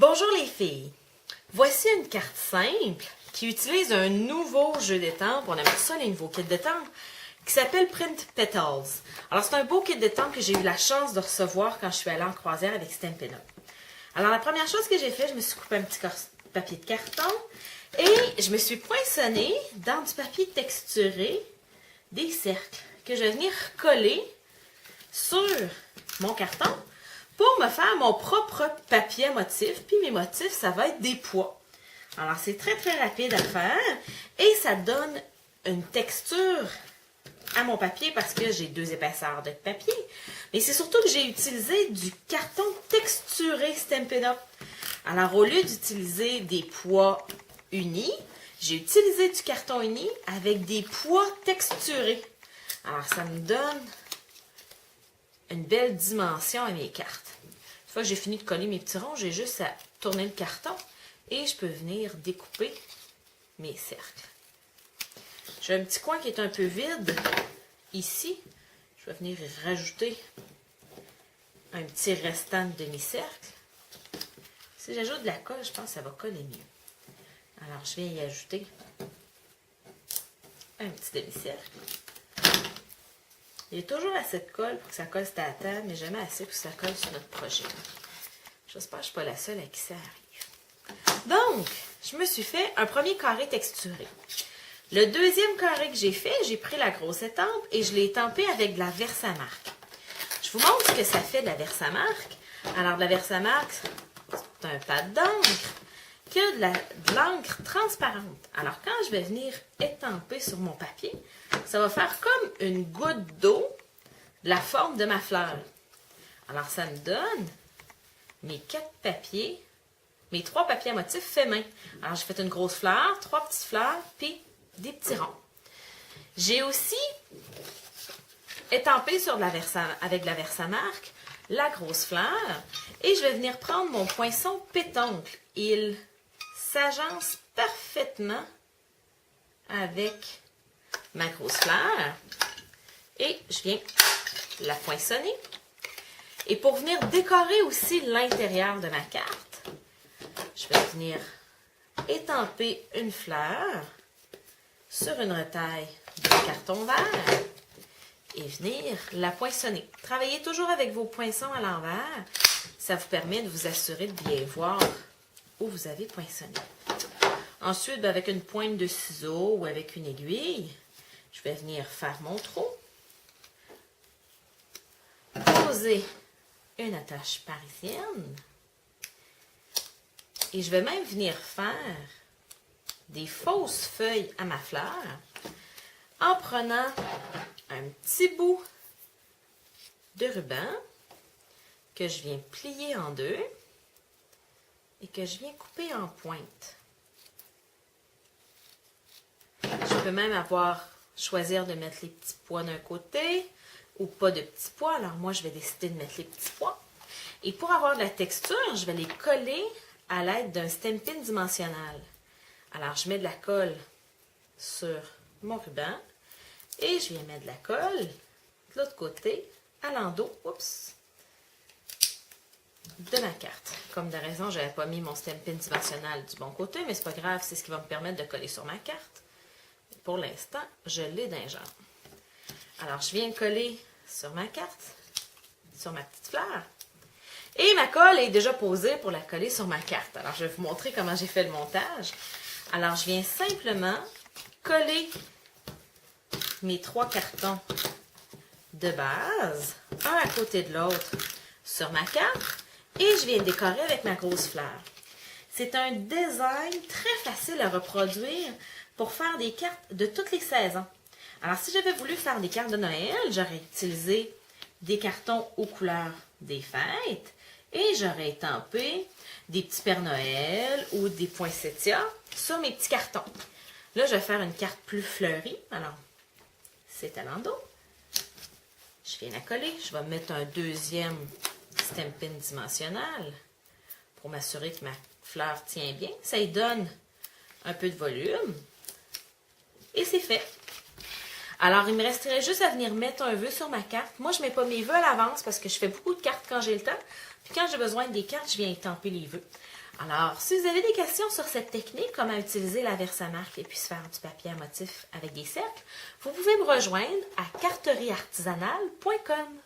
Bonjour les filles! Voici une carte simple qui utilise un nouveau jeu d'étampes, on appelle ça les nouveaux kits d'étampes, qui s'appelle Print Petals. Alors c'est un beau kit d'étampes que j'ai eu la chance de recevoir quand je suis allée en croisière avec Stampin' Up. Alors la première chose que j'ai fait, je me suis coupé un petit papier de carton et je me suis poinçonné dans du papier texturé des cercles que je vais venir coller sur mon carton pour me faire mon propre papier à motifs. Puis mes motifs, ça va être des pois. Alors, c'est très, très rapide à faire. Et ça donne une texture à mon papier parce que j'ai deux épaisseurs de papier. Mais c'est surtout que j'ai utilisé du carton texturé Stampin' Up. Alors, au lieu d'utiliser des pois unis, j'ai utilisé du carton uni avec des pois texturés. Alors, ça me donne une belle dimension à mes cartes. Une fois que j'ai fini de coller mes petits ronds, j'ai juste à tourner le carton et je peux venir découper mes cercles. J'ai un petit coin qui est un peu vide ici. Je vais venir y rajouter un petit restant de demi-cercle. Si j'ajoute de la colle, je pense que ça va coller mieux. Alors, je viens y ajouter un petit demi-cercle. Il y a toujours assez de colle pour que ça colle sur la table, mais jamais assez pour que ça colle sur notre projet. J'espère que je ne suis pas la seule à qui ça arrive. Donc, je me suis fait un premier carré texturé. Le deuxième carré que j'ai fait, j'ai pris la grosse étampe et je l'ai étampé avec de la Versamark. Je vous montre ce que ça fait de la Versamark. Alors, de la Versamark, c'est un pad d'encre qui a de l'encre transparente. Alors, quand je vais venir étamper sur mon papier, ça va faire comme une goutte d'eau de la forme de ma fleur. Alors, ça me donne mes 4 papiers, mes 3 papiers à motifs faits main. Alors, j'ai fait une grosse fleur, 3 petites fleurs, puis des petits ronds. J'ai aussi étampé avec de la Versamark la grosse fleur et je vais venir prendre mon poinçon pétoncle. Il s'agence parfaitement avec ma grosse fleur et je viens la poinçonner. Et pour venir décorer aussi l'intérieur de ma carte, je vais venir étamper une fleur sur une retaille de carton vert et venir la poinçonner. Travaillez toujours avec vos poinçons à l'envers. Ça vous permet de vous assurer de bien voir où vous avez poinçonné. Ensuite, avec une pointe de ciseaux ou avec une aiguille, je vais venir faire mon trou, poser une attache parisienne et je vais même venir faire des fausses feuilles à ma fleur en prenant un petit bout de ruban que je viens plier en deux et que je viens couper en pointe. Je peux même choisir de mettre les petits pois d'un côté ou pas de petits pois. Alors moi, je vais décider de mettre les petits pois. Et pour avoir de la texture, je vais les coller à l'aide d'un Stampin' dimensionnel. Alors, je mets de la colle sur mon ruban et je viens mettre de la colle de l'autre côté à l'endos, de ma carte. Comme de raison, je n'avais pas mis mon Stampin' dimensionnel du bon côté, mais c'est pas grave, c'est ce qui va me permettre de coller sur ma carte. Pour l'instant, je l'ai d'un genre. Alors, je viens coller sur ma carte, sur ma petite fleur. Et ma colle est déjà posée pour la coller sur ma carte. Alors, je vais vous montrer comment j'ai fait le montage. Alors, je viens simplement coller mes 3 cartons de base, un à côté de l'autre, sur ma carte. Et je viens décorer avec ma grosse fleur. C'est un design très facile à reproduire pour faire des cartes de toutes les saisons. Alors, si j'avais voulu faire des cartes de Noël, j'aurais utilisé des cartons aux couleurs des fêtes et j'aurais étampé des petits Pères Noël ou des poinsettias sur mes petits cartons. Là, je vais faire une carte plus fleurie. Alors, c'est à l'endos. Je viens la coller. Je vais mettre un deuxième Stampin' dimensionnel pour m'assurer que ma fleur tient bien. Ça y donne un peu de volume. Et c'est fait. Alors, il me resterait juste à venir mettre un vœu sur ma carte. Moi, je ne mets pas mes vœux à l'avance parce que je fais beaucoup de cartes quand j'ai le temps. Puis quand j'ai besoin des cartes, je viens étamper les vœux. Alors, si vous avez des questions sur cette technique, comment utiliser la Versamark et puis se faire du papier à motif avec des cercles, vous pouvez me rejoindre à carterieartisanale.com.